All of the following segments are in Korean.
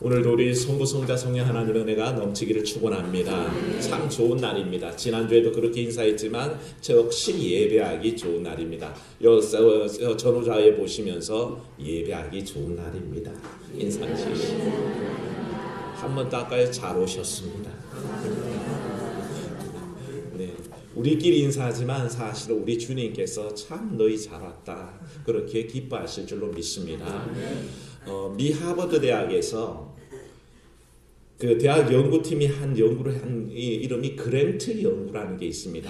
오늘도 우리 성부, 성자, 성령 하나님의 은혜가 넘치기를 축원합니다. 참 좋은 날입니다. 지난주에도 그렇게 인사했지만 역시 예배하기 좋은 날입니다. 전후좌에 보시면서 예배하기 좋은 날입니다. 인사 주시고 한번 닦아요. 잘 오셨습니다. 네, 우리끼리 인사하지만 사실은 우리 주님께서 참 너희 잘 왔다 그렇게 기뻐하실 줄로 믿습니다. 미 하버드 대학에서 그 대학 연구팀이 한 연구를 한 이름이 그랜트 연구라는 게 있습니다.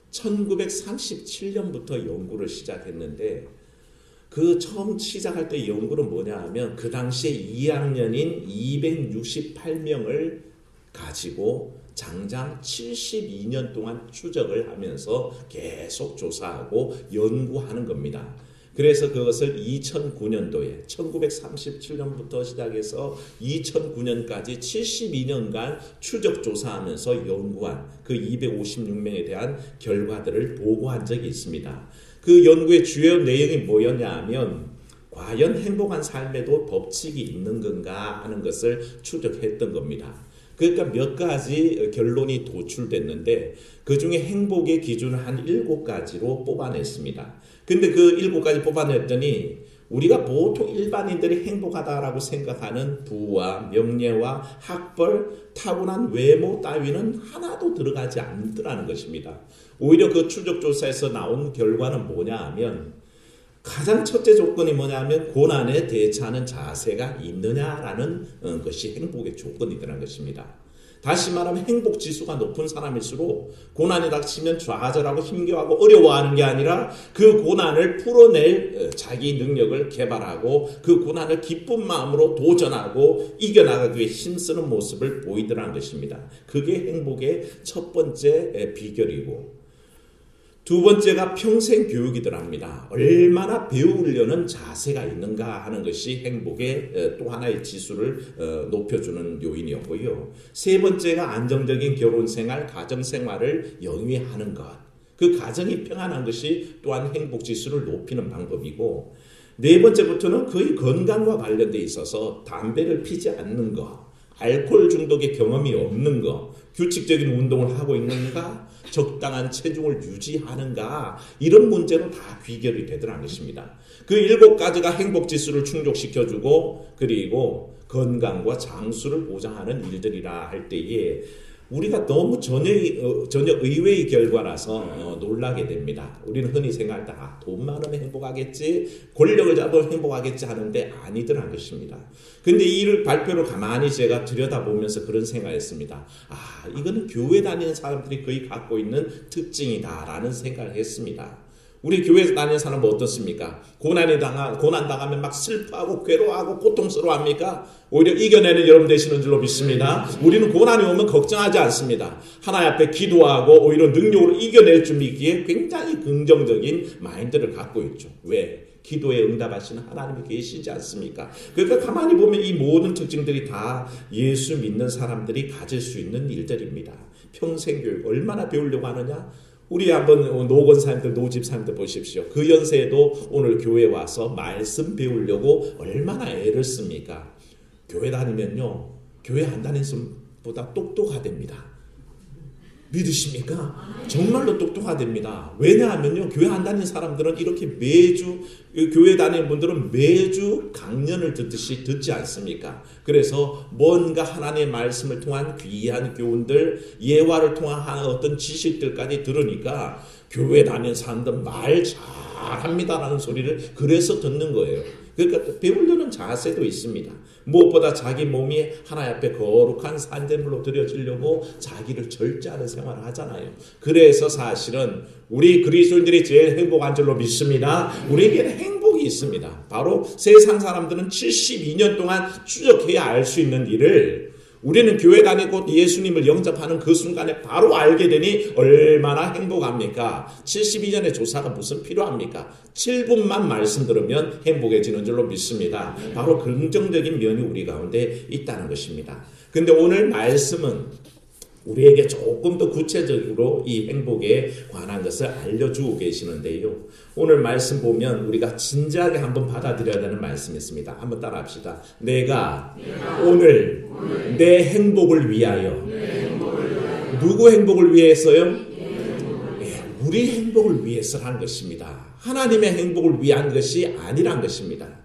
1937년부터 연구를 시작했는데 그 처음 시작할 때 연구는 뭐냐 하면 그 당시에 2학년인 268명을 가지고 장장 72년 동안 추적을 하면서 계속 조사하고 연구하는 겁니다. 그래서 그것을 2009년도에 1937년부터 시작해서 2009년까지 72년간 추적 조사하면서 연구한 그 256명에 대한 결과들을 보고한 적이 있습니다. 그 연구의 주요 내용이 뭐였냐 하면 과연 행복한 삶에도 법칙이 있는 건가 하는 것을 추적했던 겁니다. 그러니까 몇 가지 결론이 도출됐는데 그 중에 행복의 기준을 한 7가지로 뽑아냈습니다. 근데 그 7가지 뽑아냈더니 우리가 보통 일반인들이 행복하다라고 생각하는 부와 명예와 학벌, 타고난 외모 따위는 하나도 들어가지 않더라는 것입니다. 오히려 그 추적조사에서 나온 결과는 뭐냐 하면 가장 첫째 조건이 뭐냐 하면 고난에 대처하는 자세가 있느냐라는 것이 행복의 조건이라는 것입니다. 다시 말하면 행복지수가 높은 사람일수록 고난이 닥치면 좌절하고 힘겨워하고 어려워하는 게 아니라 그 고난을 풀어낼 자기 능력을 개발하고 그 고난을 기쁜 마음으로 도전하고 이겨나가기 위해 힘쓰는 모습을 보이더라는 것입니다. 그게 행복의 첫 번째 비결이고 두 번째가 평생 교육이더랍니다. 얼마나 배우려는 자세가 있는가 하는 것이 행복의 또 하나의 지수를 높여주는 요인이었고요. 세 번째가 안정적인 결혼생활, 가정생활을 영위하는 것. 그 가정이 평안한 것이 또한 행복지수를 높이는 방법이고 네 번째부터는 거의 건강과 관련돼 있어서 담배를 피지 않는 것, 알코올 중독의 경험이 없는 것, 규칙적인 운동을 하고 있는가, 적당한 체중을 유지하는가 이런 문제로 다 귀결이 되더라는 것입니다. 그 7가지가 행복지수를 충족시켜주고 그리고 건강과 장수를 보장하는 일들이라 할 때에 우리가 너무 전혀 의외의 결과라서 놀라게 됩니다. 우리는 흔히 생각할 때 돈 많으면 행복하겠지, 권력을 잡으면 행복하겠지 하는데 아니더라는 것입니다. 근데 이 발표를 가만히 제가 들여다보면서 그런 생각했습니다. 이거는 교회 다니는 사람들이 거의 갖고 있는 특징이다라는 생각을 했습니다. 우리 교회에서 다니는 사람은 어떻습니까? 고난 당하면 막 슬퍼하고 괴로워하고 고통스러워합니까? 오히려 이겨내는 여러분 되시는 줄로 믿습니다. 우리는 고난이 오면 걱정하지 않습니다. 하나님 앞에 기도하고 오히려 능력으로 이겨낼 준비기에 굉장히 긍정적인 마인드를 갖고 있죠. 왜? 기도에 응답하시는 하나님이 계시지 않습니까? 그러니까 가만히 보면 이 모든 특징들이 다 예수 믿는 사람들이 가질 수 있는 일들입니다. 평생 교육 얼마나 배우려고 하느냐? 우리 한번 노건사님들, 노집사님들 보십시오. 그 연세에도 오늘 교회 와서 말씀 배우려고 얼마나 애를 씁니까? 교회 다니면요, 교회 안 다니는 사람보다 똑똑하답니다. 믿으십니까? 정말로 똑똑하답니다. 왜냐하면요, 교회 안 다니는 사람들은 이렇게 매주, 교회 다니는 분들은 매주 강연을 듣지 않습니까? 그래서 뭔가 하나님의 말씀을 통한 귀한 교훈들, 예화를 통한 어떤 지식들까지 들으니까 교회 다니는 사람들 말 잘합니다라는 소리를 그래서 듣는 거예요. 그러니까 배우려는 자세도 있습니다. 무엇보다 자기 몸이 하나님 앞에 거룩한 산재물로 드려지려고 자기를 절제하는 생활을 하잖아요. 그래서 사실은 우리 그리스도인들이 제일 행복한 줄로 믿습니다. 우리에게는 행복이 있습니다. 바로 세상 사람들은 72년 동안 추적해야 알 수 있는 일을 우리는 교회 다니고 예수님을 영접하는 그 순간에 바로 알게 되니 얼마나 행복합니까? 72년의 조사가 무슨 필요합니까? 7분만 말씀 들으면 행복해지는 줄로 믿습니다. 바로 긍정적인 면이 우리 가운데 있다는 것입니다. 근데 오늘 말씀은 우리에게 조금 더 구체적으로 이 행복에 관한 것을 알려주고 계시는데요. 오늘 말씀 보면 우리가 진지하게 한번 받아들여야 되는 말씀이 있습니다. 한번 따라합시다. 내가 오늘 내 행복을 위하여. 누구 행복을 위해서요? 우리 행복을 위해서라는 것입니다. 하나님의 행복을 위한 것이 아니란 것입니다.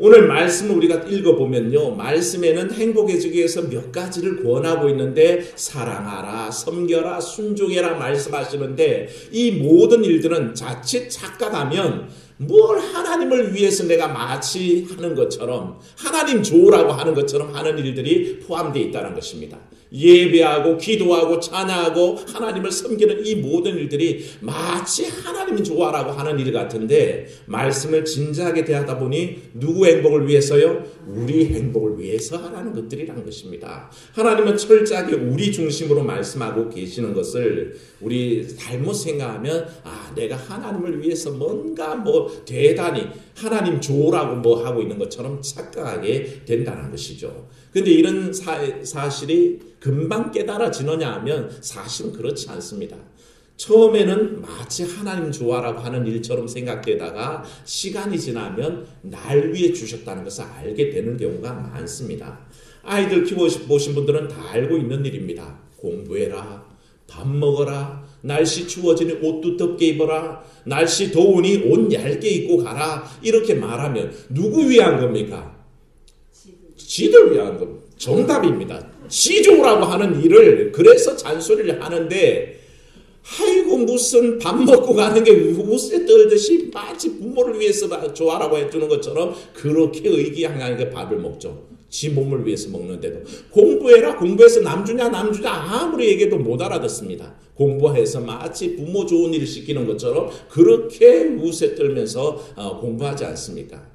오늘 말씀을 우리가 읽어보면요. 말씀에는 행복해지기 위해서 몇 가지를 권하고 있는데 사랑하라, 섬겨라, 순종해라 말씀하시는데 이 모든 일들은 자칫 착각하면 뭘 하나님을 위해서 내가 마치 하는 것처럼 하나님 좋으라고 하는 것처럼 하는 일들이 포함되어 있다는 것입니다. 예배하고 기도하고 찬양하고 하나님을 섬기는 이 모든 일들이 마치 하나님이 좋아라고 하는 일 같은데 말씀을 진지하게 대하다 보니 누구 행복을 위해서요? 우리 행복을 위해서 하라는 것들이란 것입니다. 하나님은 철저하게 우리 중심으로 말씀하고 계시는 것을 우리 잘못 생각하면 내가 하나님을 위해서 뭔가 대단히 하나님 좋으라고 하고 있는 것처럼 착각하게 된다는 것이죠. 근데 이런 사실이 금방 깨달아지느냐 하면 사실은 그렇지 않습니다. 처음에는 마치 하나님 좋아라고 하는 일처럼 생각되다가 시간이 지나면 날 위해 주셨다는 것을 알게 되는 경우가 많습니다. 아이들 키워보신 분들은 다 알고 있는 일입니다. 공부해라, 밥 먹어라, 날씨 추워지니 옷 두텁게 입어라, 날씨 더우니 옷 얇게 입고 가라 이렇게 말하면 누구 위한 겁니까? 지들 위한 겁니다. 정답입니다. 지 좋으라고 하는 일을 그래서 잔소리를 하는데 아이고 무슨 밥 먹고 가는 게 우세 떨듯이 마치 부모를 위해서 좋아라고 해주는 것처럼 그렇게 의기양양하게 밥을 먹죠. 지 몸을 위해서 먹는데도 공부해라, 공부해서 남주냐 아무리 얘기해도 못 알아듣습니다. 공부해서 마치 부모 좋은 일을 시키는 것처럼 그렇게 우세 떨면서 공부하지 않습니까?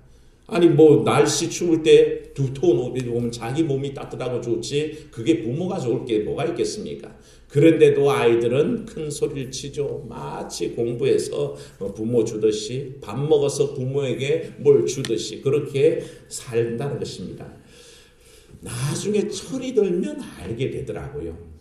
아니 날씨 추울 때 두터운 옷 입으면 자기 몸이 따뜻하고 좋지 그게 부모가 좋을 게 뭐가 있겠습니까? 그런데도 아이들은 큰 소리를 치죠. 마치 공부해서 부모 주듯이 밥 먹어서 부모에게 뭘 주듯이 그렇게 산다는 것입니다. 나중에 철이 들면 알게 되더라고요.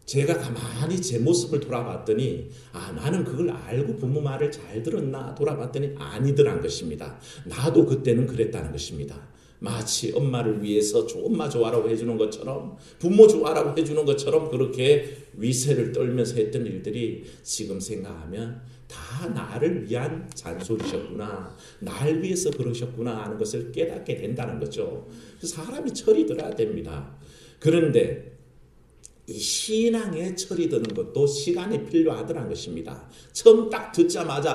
제가 가만히 제 모습을 돌아봤더니 나는 그걸 알고 부모 말을 잘 들었나 돌아봤더니 아니더란 것입니다. 나도 그때는 그랬다는 것입니다. 마치 엄마를 위해서 엄마 좋아라고 해주는 것처럼 부모 좋아라고 해주는 것처럼 그렇게 위세를 떨면서 했던 일들이 지금 생각하면 다 나를 위한 잔소리셨구나, 날 위해서 그러셨구나 하는 것을 깨닫게 된다는 거죠. 사람이 철이 들어야 됩니다. 그런데 이 신앙에 철이 드는 것도 시간이 필요하더란 것입니다. 처음 딱 듣자마자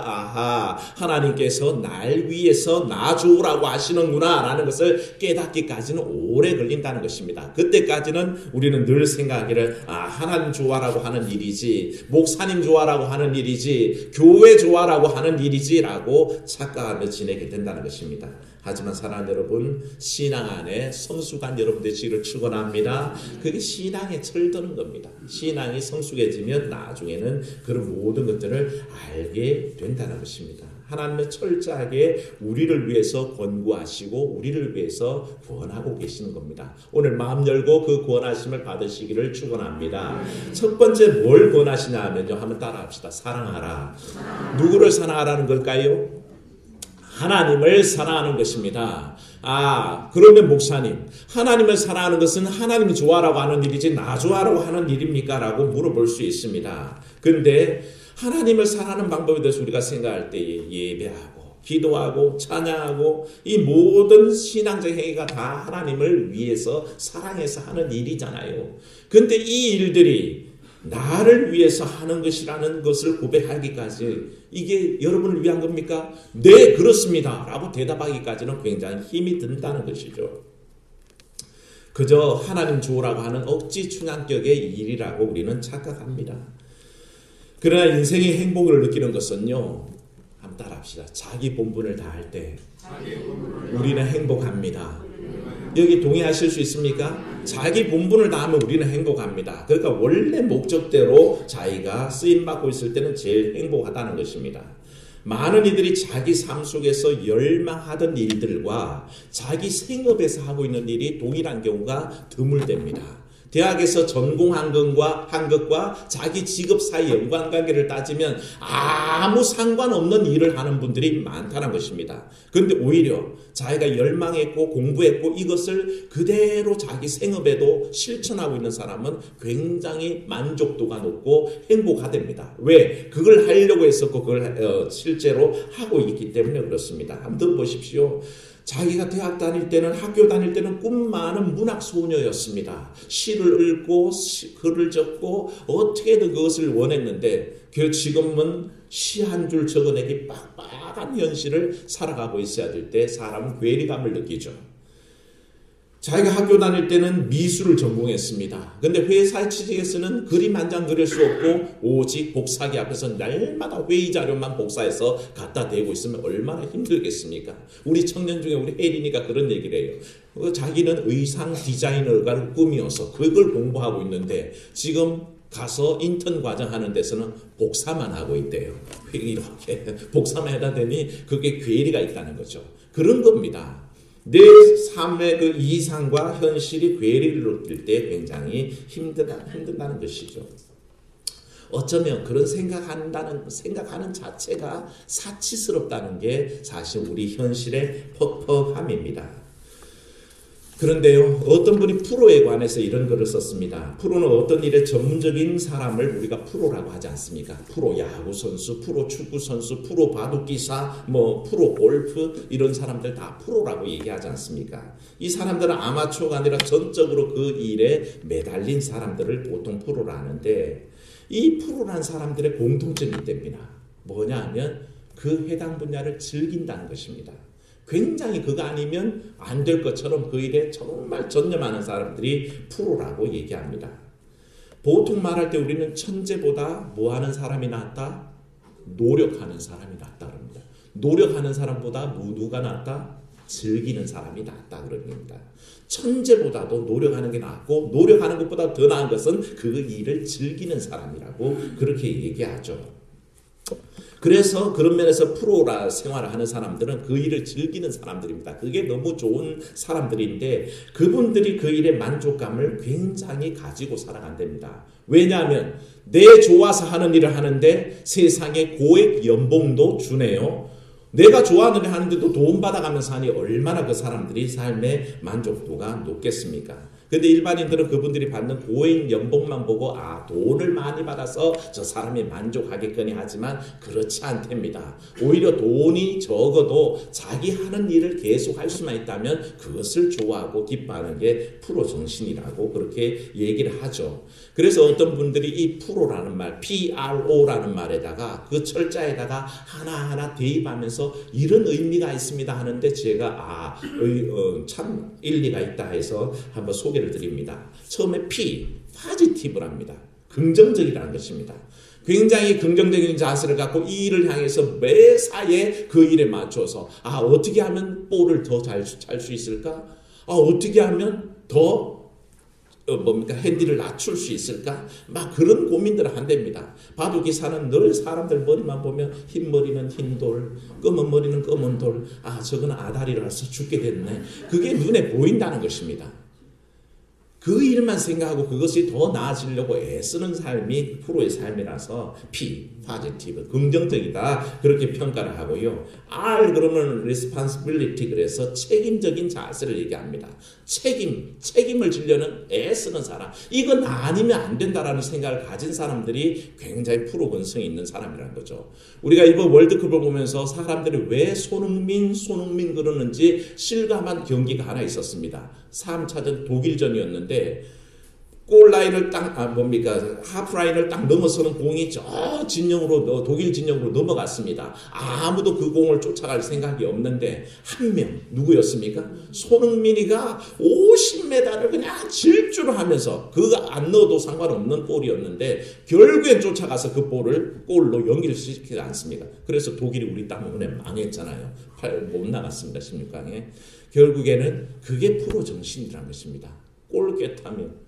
하나님께서 날 위해서 나 좋으라고 하시는구나 라는 것을 깨닫기까지는 오래 걸린다는 것입니다. 그때까지는 우리는 늘 생각하기를 하나님 좋아라고 하는 일이지, 목사님 좋아라고 하는 일이지, 교회 좋아라고 하는 일이지 라고 착각하며 지내게 된다는 것입니다. 하지만 사랑하는 여러분, 신앙 안에 성숙한 여러분 되시기를 축원합니다. 그게 신앙에 철드는 겁니다. 신앙이 성숙해지면 나중에는 그런 모든 것들을 알게 된다는 것입니다. 하나님은 철저하게 우리를 위해서 권고하시고 우리를 위해서 구원하고 계시는 겁니다. 오늘 마음 열고 그 구원하심을 받으시기를 축원합니다. 첫 번째 뭘 권하시냐 하면요, 한번 따라합시다. 사랑하라. 누구를 사랑하라는 걸까요? 하나님을 사랑하는 것입니다. 그러면 목사님, 하나님을 사랑하는 것은 하나님이 좋아라고 하는 일이지 나 좋아라고 하는 일입니까? 라고 물어볼 수 있습니다. 그런데 하나님을 사랑하는 방법에 대해서 우리가 생각할 때 예배하고 기도하고 찬양하고 이 모든 신앙적 행위가 다 하나님을 위해서 사랑해서 하는 일이잖아요. 그런데 이 일들이 나를 위해서 하는 것이라는 것을 고백하기까지 이게 여러분을 위한 겁니까? 네, 그렇습니다 라고 대답하기까지는 굉장히 힘이 든다는 것이죠. 그저 하나님 좋으라고 하는 억지 충양격의 일이라고 우리는 착각합니다. 그러나 인생의 행복을 느끼는 것은요, 한번 따라합시다. 자기 본분을 다할 때 우리는 행복합니다. 여기 동의하실 수 있습니까? 자기 본분을 다하면 우리는 행복합니다. 그러니까 원래 목적대로 자기가 쓰임받고 있을 때는 제일 행복하다는 것입니다. 많은 이들이 자기 삶 속에서 열망하던 일들과 자기 생업에서 하고 있는 일이 동일한 경우가 드물답니다. 대학에서 전공한 것과 자기 직업 사이 연관관계를 따지면 아무 상관없는 일을 하는 분들이 많다는 것입니다. 그런데 오히려 자기가 열망했고 공부했고 이것을 그대로 자기 생업에도 실천하고 있는 사람은 굉장히 만족도가 높고 행복하답니다. 왜? 그걸 하려고 했었고 그걸 실제로 하고 있기 때문에 그렇습니다. 한번 보십시오. 자기가 대학 다닐 때는 학교 다닐 때는 꿈 많은 문학 소녀였습니다. 시를 읽고 글을 적고 어떻게든 그것을 원했는데 지금은 시 한 줄 적어내기 빡빡한 현실을 살아가고 있어야 될 때 사람은 괴리감을 느끼죠. 자기가 학교 다닐 때는 미술을 전공했습니다. 그런데 회사에 취직해서는 그림 한 장 그릴 수 없고 오직 복사기 앞에서 날마다 회의 자료만 복사해서 갖다 대고 있으면 얼마나 힘들겠습니까? 우리 청년 중에 우리 혜린이가 그런 얘기를 해요. 자기는 의상 디자이너가 꿈이어서 그걸 공부하고 있는데 지금 가서 인턴 과정 하는 데서는 복사만 하고 있대요. 이렇게 복사만 해다 대니 그게 괴리가 있다는 거죠. 그런 겁니다. 내 삶의 그 이상과 현실이 괴리를 느낄 때 굉장히 힘든다는 것이죠. 어쩌면 그런 생각하는 자체가 사치스럽다는 게 사실 우리 현실의 퍽퍽함입니다. 그런데요, 어떤 분이 프로에 관해서 이런 글을 썼습니다. 프로는 어떤 일에 전문적인 사람을 우리가 프로라고 하지 않습니까? 프로 야구 선수, 프로 축구 선수, 프로 바둑기사, 프로 골프 이런 사람들 다 프로라고 얘기하지 않습니까? 이 사람들은 아마추어가 아니라 전적으로 그 일에 매달린 사람들을 보통 프로라 하는데 이 프로란 사람들의 공통점이 있답니다. 뭐냐 하면 그 해당 분야를 즐긴다는 것입니다. 굉장히 그거 아니면 안 될 것처럼 그 일에 정말 전념하는 사람들이 프로라고 얘기합니다. 보통 말할 때 우리는 천재보다 뭐 하는 사람이 낫다? 노력하는 사람이 낫다 그럽니다. 노력하는 사람보다 누가 낫다? 즐기는 사람이 낫다 그럽니다. 천재보다도 노력하는 게 낫고 노력하는 것보다 더 나은 것은 그 일을 즐기는 사람이라고 그렇게 얘기하죠. 그래서 그런 면에서 프로라 생활을 하는 사람들은 그 일을 즐기는 사람들입니다. 그게 너무 좋은 사람들인데 그분들이 그 일의 만족감을 굉장히 가지고 살아간답니다. 왜냐하면 내 좋아서 하는 일을 하는데 세상에 고액 연봉도 주네요. 내가 좋아하는 일 하는데도 돈 받아가면서 하니 얼마나 그 사람들이 삶의 만족도가 높겠습니까? 근데 일반인들은 그분들이 받는 고액 연봉만 보고 돈을 많이 받아서 저 사람이 만족하겠거니 하지만 그렇지 않답니다. 오히려 돈이 적어도 자기 하는 일을 계속 할 수만 있다면 그것을 좋아하고 기뻐하는 게 프로 정신이라고 그렇게 얘기를 하죠. 그래서 어떤 분들이 이 프로라는 말, PRO라는 말에다가 그 철자에다가 하나하나 대입하면서 이런 의미가 있습니다 하는데 제가 참 일리가 있다 해서 한번 소개를 드립니다. 처음에 P, positive랍니다. 긍정적이라는 것입니다. 굉장히 긍정적인 자세를 갖고 이 일을 향해서 매사에 그 일에 맞춰서 어떻게 하면 볼을 더 잘 찰 수 있을까? 어떻게 하면 더 핸디를 낮출 수 있을까? 막 그런 고민들을 한답니다. 바둑기사는 늘 사람들 머리만 보면 흰 머리는 흰 돌, 검은 머리는 검은 돌, 저거는 아다리라서 죽게 됐네. 그게 눈에 보인다는 것입니다. 그 일만 생각하고 그것이 더 나아지려고 애쓰는 삶이 프로의 삶이라서 P, positive, 긍정적이다 그렇게 평가를 하고요. R 그러면 responsibility 그래서 책임적인 자세를 얘기합니다. 책임을 지려는 애쓰는 사람. 이건 아니면 안 된다라는 생각을 가진 사람들이 굉장히 프로 근성이 있는 사람이라는 거죠. 우리가 이번 월드컵을 보면서 사람들이 왜 손흥민 그러는지 실감한 경기가 하나 있었습니다. 3차전 독일전이었는데 골라인을 하프라인을 딱 넘어서는 공이 독일 진영으로 넘어갔습니다. 아무도 그 공을 쫓아갈 생각이 없는데 한 명 누구였습니까? 손흥민이가 50m를 그냥 질주를 하면서 그거 안 넣어도 상관없는 볼이었는데 결국엔 쫓아가서 그 볼을 골로 연결시키지 않습니까? 그래서 독일이 우리 때문에 망했잖아요. 못 나갔습니다. 16강에. 결국에는 그게 프로 정신이라는 것입니다. 골게타면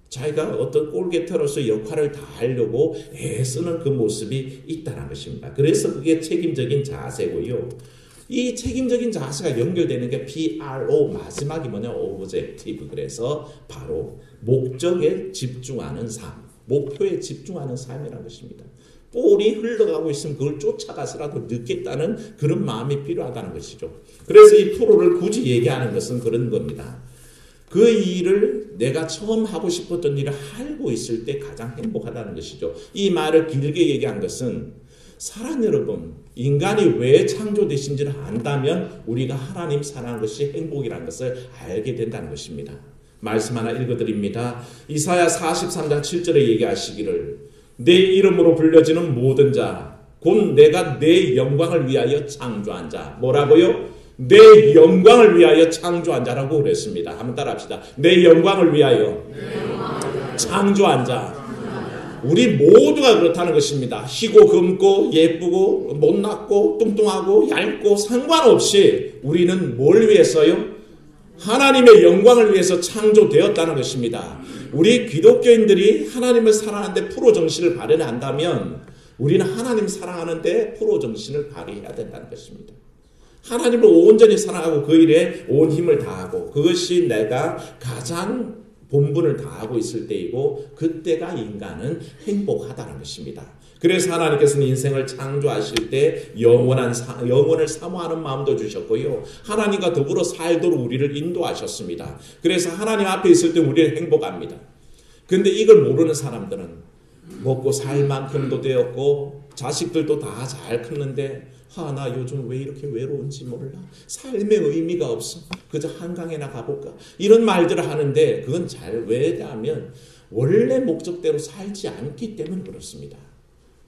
자기가 어떤 골게터로서 역할을 다 하려고 애쓰는 그 모습이 있다는 것입니다. 그래서 그게 책임적인 자세고요. 이 책임적인 자세가 연결되는 게 PRO 마지막이 뭐냐? Objective. 그래서 바로 목적에 집중하는 삶, 목표에 집중하는 삶이라는 것입니다. 볼이 흘러가고 있으면 그걸 쫓아가서라도 넣겠다는 그런 마음이 필요하다는 것이죠. 그래서 이 프로를 굳이 얘기하는 것은 그런 겁니다. 그 일을 내가 처음 하고 싶었던 일을 하고 있을 때 가장 행복하다는 것이죠. 이 말을 길게 얘기한 것은 사랑 여러분, 인간이 왜 창조되신지를 안다면 우리가 하나님 사랑하는 것이 행복이라는 것을 알게 된다는 것입니다. 말씀 하나 읽어드립니다. 이사야 43장 7절에 얘기하시기를 내 이름으로 불려지는 모든 자, 곧 내가 내 영광을 위하여 창조한 자. 뭐라고요? 내 영광을 위하여 창조한 자라고 그랬습니다. 한번 따라합시다. 내 영광을 위하여 창조한 자. 우리 모두가 그렇다는 것입니다. 희고 금고 예쁘고 못났고 뚱뚱하고 얇고 상관없이 우리는 뭘 위해서요? 하나님의 영광을 위해서 창조되었다는 것입니다. 우리 기독교인들이 하나님을 사랑하는데 프로 정신을 발휘한다면 우리는 하나님 사랑하는데 프로 정신을 발휘해야 된다는 것입니다. 하나님을 온전히 사랑하고 그 일에 온 힘을 다하고 그것이 내가 가장 본분을 다하고 있을 때이고 그때가 인간은 행복하다는 것입니다. 그래서 하나님께서는 인생을 창조하실 때 영원을 사모하는 마음도 주셨고요. 하나님과 더불어 살도록 우리를 인도하셨습니다. 그래서 하나님 앞에 있을 때 우리는 행복합니다. 근데 이걸 모르는 사람들은 먹고 살 만큼도 되었고 자식들도 다 잘 컸는데 나 요즘 왜 이렇게 외로운지 몰라. 삶의 의미가 없어. 그저 한강에나 가볼까. 이런 말들을 하는데 그건 왜냐하면 원래 목적대로 살지 않기 때문에 그렇습니다.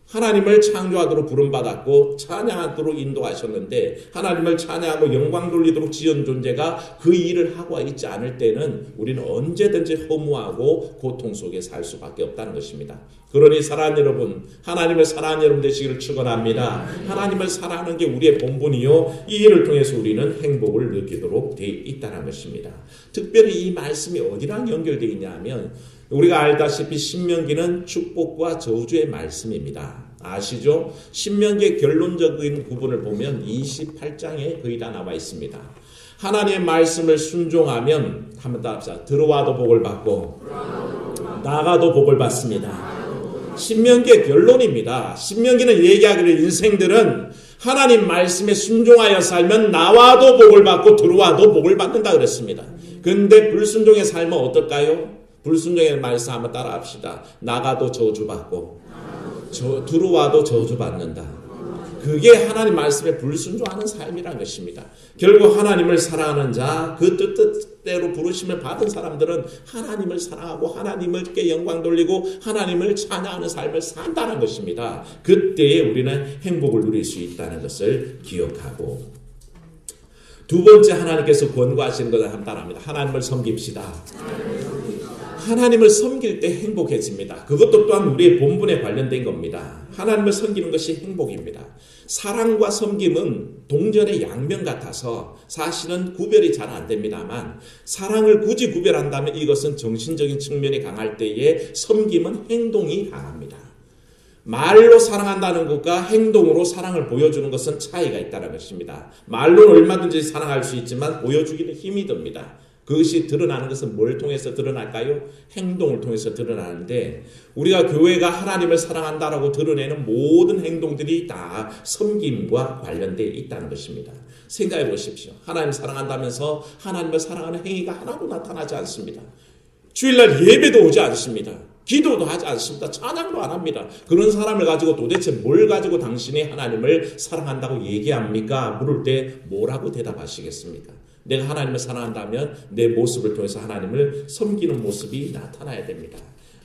하나님을 창조하도록 부름받았고 찬양하도록 인도하셨는데 하나님을 찬양하고 영광 돌리도록 지은 존재가 그 일을 하고 있지 않을 때는 우리는 언제든지 허무하고 고통 속에 살 수밖에 없다는 것입니다. 그러니 사랑하는 여러분, 하나님을 사랑하는 여러분 되시기를 축원합니다. 하나님을 사랑하는 게 우리의 본분이요. 이 일을 통해서 우리는 행복을 느끼도록 되어 있다는 것입니다. 특별히 이 말씀이 어디랑 연결되어 있냐 하면 우리가 알다시피 신명기는 축복과 저주의 말씀입니다. 아시죠? 신명기의 결론적인 부분을 보면 28장에 거의 다 나와 있습니다. 하나님의 말씀을 순종하면 한번 더 합시다. 들어와도 복을 받고 나가도 복을 받습니다. 신명기의 결론입니다. 신명기는 얘기하기를 인생들은 하나님 말씀에 순종하여 살면 나와도 복을 받고 들어와도 복을 받는다 그랬습니다. 근데 불순종의 삶은 어떨까요? 불순종의 말씀 한번 따라합시다. 나가도 저주받고 들어와도 저주받는다. 그게 하나님 말씀에 불순종하는 삶이라는 것입니다. 결국 하나님을 사랑하는 자, 그 뜻대로 부르심을 받은 사람들은 하나님을 사랑하고 하나님께 영광 돌리고 하나님을 찬양하는 삶을 산다는 것입니다. 그때에 우리는 행복을 누릴 수 있다는 것을 기억하고 두 번째 하나님께서 권고하시는 것을 한번 따라합니다. 하나님을 섬깁시다. 하나님을 섬길 때 행복해집니다. 그것도 또한 우리의 본분에 관련된 겁니다. 하나님을 섬기는 것이 행복입니다. 사랑과 섬김은 동전의 양면 같아서 사실은 구별이 잘 안 됩니다만 사랑을 굳이 구별한다면 이것은 정신적인 측면이 강할 때에 섬김은 행동이 강합니다. 말로 사랑한다는 것과 행동으로 사랑을 보여주는 것은 차이가 있다는 것입니다. 말로는 얼마든지 사랑할 수 있지만 보여주기는 힘이 듭니다. 그것이 드러나는 것은 뭘 통해서 드러날까요? 행동을 통해서 드러나는데 우리가 교회가 하나님을 사랑한다라고 드러내는 모든 행동들이 다 섬김과 관련되어 있다는 것입니다. 생각해 보십시오. 하나님 사랑한다면서 하나님을 사랑하는 행위가 하나도 나타나지 않습니다. 주일날 예배도 오지 않습니다. 기도도 하지 않습니다. 찬양도 안 합니다. 그런 사람을 가지고 도대체 뭘 가지고 당신이 하나님을 사랑한다고 얘기합니까? 물을 때 뭐라고 대답하시겠습니까? 내가 하나님을 사랑한다면 내 모습을 통해서 하나님을 섬기는 모습이 나타나야 됩니다.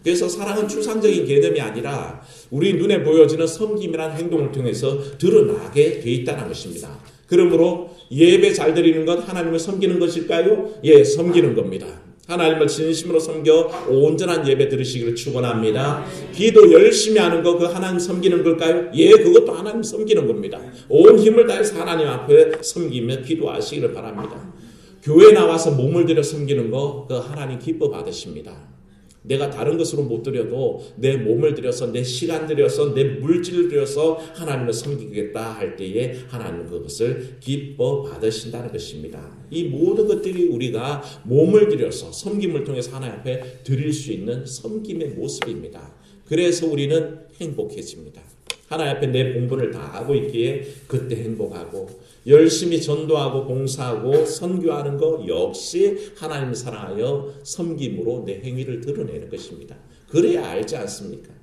그래서 사랑은 추상적인 개념이 아니라 우리 눈에 보여지는 섬김이라는 행동을 통해서 드러나게 돼 있다는 것입니다. 그러므로 예배 잘 드리는 것 하나님을 섬기는 것일까요? 예, 섬기는 겁니다. 하나님을 진심으로 섬겨 온전한 예배 드리시기를 축원합니다. 기도 열심히 하는 거 그 하나님 섬기는 걸까요? 예, 그것도 하나님 섬기는 겁니다. 온 힘을 다해서 하나님 앞에 섬기며 기도하시기를 바랍니다. 교회 나와서 몸을 들여 섬기는 거 그 하나님 기뻐 받으십니다. 내가 다른 것으로 못 드려도 내 몸을 들여서 내 시간 들여서 내 물질을 들여서 하나님을 섬기겠다 할 때에 하나님은 그것을 기뻐 받으신다는 것입니다. 이 모든 것들이 우리가 몸을 들여서 섬김을 통해서 하나님 앞에 드릴 수 있는 섬김의 모습입니다. 그래서 우리는 행복해집니다. 하나님 앞에 내 본분을 다하고 있기에 그때 행복하고 열심히 전도하고 봉사하고 선교하는 것 역시 하나님을 사랑하여 섬김으로 내 행위를 드러내는 것입니다. 그래야 알지 않습니까?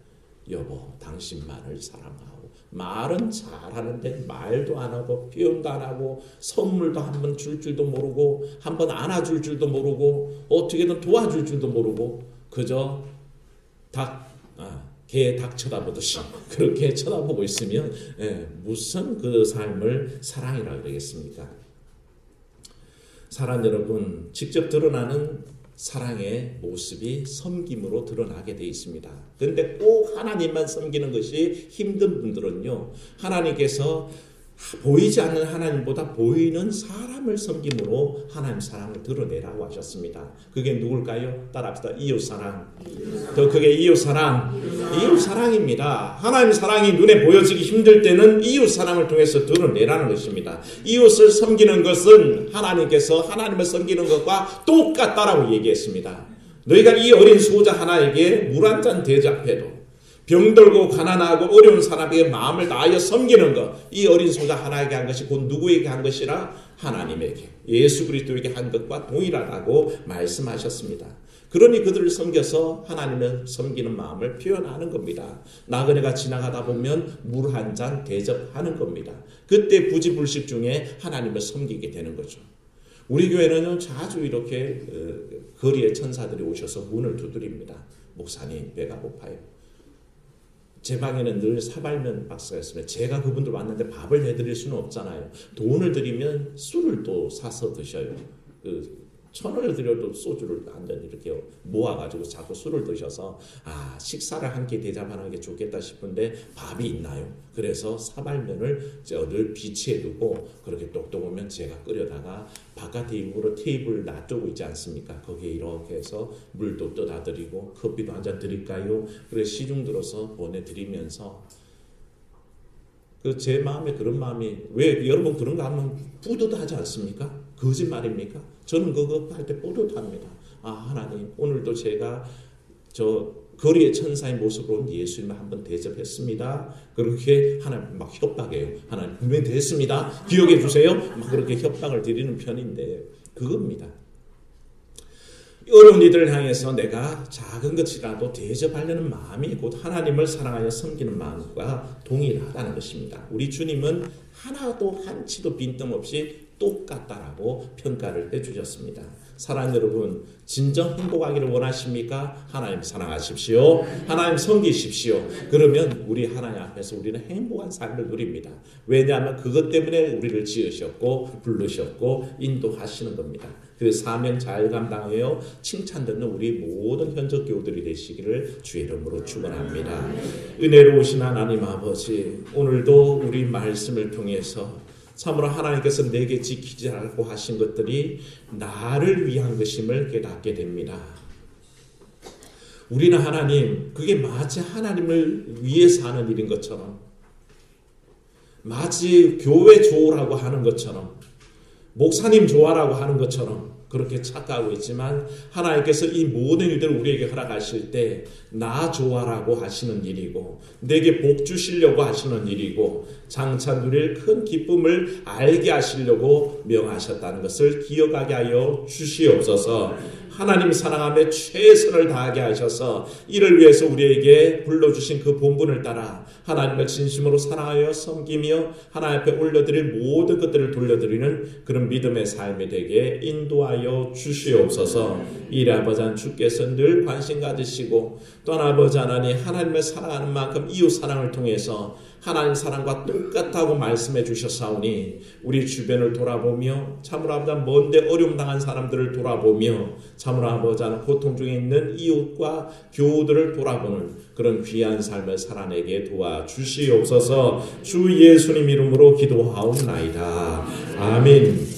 여보, 당신만을 사랑하고 말은 잘하는데 말도 안 하고 표현도 안 하고 선물도 한번 줄 줄도 모르고 한번 안아줄 줄도 모르고 어떻게든 도와줄 줄도 모르고 그저 개 닭 쳐다보듯이 그렇게 쳐다보고 있으면 무슨 그 삶을 사랑이라고 그러겠습니까? 사랑 여러분, 직접 드러나는 사랑의 모습이 섬김으로 드러나게 되어 있습니다. 그런데 꼭 하나님만 섬기는 것이 힘든 분들은요, 하나님께서 보이지 않는 하나님보다 보이는 사람을 섬김으로 하나님 사랑을 드러내라고 하셨습니다. 그게 누굴까요? 따라합시다. 이웃사랑. 더 크게 이웃사랑. 이웃사랑입니다. 하나님 사랑이 눈에 보여지기 힘들 때는 이웃사랑을 통해서 드러내라는 것입니다. 이웃을 섬기는 것은 하나님께서 하나님을 섬기는 것과 똑같다라고 얘기했습니다. 너희가 이 어린 소자 하나에게 물 한 잔 대접해도 병들고 가난하고 어려운 사람에게 마음을 다하여 섬기는 것, 이 어린 소자 하나에게 한 것이 곧 누구에게 한 것이라? 하나님에게, 예수 그리스도에게 한 것과 동일하다고 말씀하셨습니다. 그러니 그들을 섬겨서 하나님을 섬기는 마음을 표현하는 겁니다. 나그네가 지나가다 보면 물 한 잔 대접하는 겁니다. 그때 부지불식 중에 하나님을 섬기게 되는 거죠. 우리 교회는 자주 이렇게 거리에 천사들이 오셔서 문을 두드립니다. 목사님, 배가 고파요. 제 방에는 늘 사발면 박스가 있으면 제가 그분들 왔는데 밥을 해드릴 수는 없잖아요. 돈을 드리면 술을 또 사서 드셔요. 1,000원을 드려도 소주를 한 잔 이렇게 모아가지고 자꾸 술을 드셔서 식사를 한 끼 대접하는 게 좋겠다 싶은데 밥이 있나요? 그래서 사발면을 늘 비치해 두고 그렇게 똑똑 오면 제가 끓여다가 바깥에 일부러 테이블 놔두고 있지 않습니까? 거기에 이렇게 해서 물도 떠다 드리고 커피도 한 잔 드릴까요? 그래서 시중 들어서 보내드리면서 제 마음에 그런 마음이, 왜 여러분 그런 거 하면 뿌듯하지 않습니까? 거짓말입니까? 저는 그거 할 때 뿌듯합니다. 하나님, 오늘도 제가 거리의 천사의 모습으로 온 예수님을 한번 대접했습니다. 그렇게 하나님 막 협박해요. 하나님 분명히 됐습니다. 기억해 주세요. 막 그렇게 협박을 드리는 편인데 그겁니다. 어려운 이들을 향해서 내가 작은 것이라도 대접하려는 마음이 곧 하나님을 사랑하여 섬기는 마음과 동일하다는 것입니다. 우리 주님은 하나도 한치도 빈틈없이 똑같다라고 평가를 해주셨습니다. 사랑 여러분, 진정 행복하기를 원하십니까? 하나님 사랑하십시오. 하나님 섬기십시오. 그러면 우리 하나님 앞에서 우리는 행복한 삶을 누립니다. 왜냐하면 그것 때문에 우리를 지으셨고 부르셨고 인도하시는 겁니다. 그 사명 잘 감당하여 칭찬 듣는 우리 모든 현적 교우들이 되시기를 주의 이름으로 축원합니다. 은혜로우신 하나님 아버지, 오늘도 우리 말씀을 통해서 참으로 하나님께서 내게 지키지 않고 하신 것들이 나를 위한 것임을 깨닫게 됩니다. 우리는 하나님, 그게 마치 하나님을 위해서 하는 일인 것처럼, 마치 교회 좋으라고 하는 것처럼, 목사님 좋아라고 하는 것처럼 그렇게 착각하고 있지만, 하나님께서 이 모든 일들을 우리에게 허락하실 때 나 좋아라고 하시는 일이고 내게 복 주시려고 하시는 일이고 장차 누릴 큰 기쁨을 알게 하시려고 명하셨다는 것을 기억하게 하여 주시옵소서. 하나님 사랑함에 최선을 다하게 하셔서 이를 위해서 우리에게 불러주신 그 본분을 따라 하나님을 진심으로 사랑하여 섬기며 하나님 앞에 올려드릴 모든 것들을 돌려드리는 그런 믿음의 삶이 되게 인도하여 주시옵소서. 이래 아버지 하나님, 주께서 늘 관심 가지시고 또한 아버지 하나님, 하나님을 사랑하는 만큼 이웃 사랑을 통해서 하나님 사랑과 똑같다고 말씀해 주셨사오니 우리 주변을 돌아보며 참으로 아버지 먼데 어려움 당한 사람들을 돌아보며 참으로 아버지 하나님 고통 중에 있는 이웃과 교우들을 돌아보는 그런 귀한 삶을 살아내게 도와주시옵소서. 주 예수님 이름으로 기도하옵나이다. 아멘.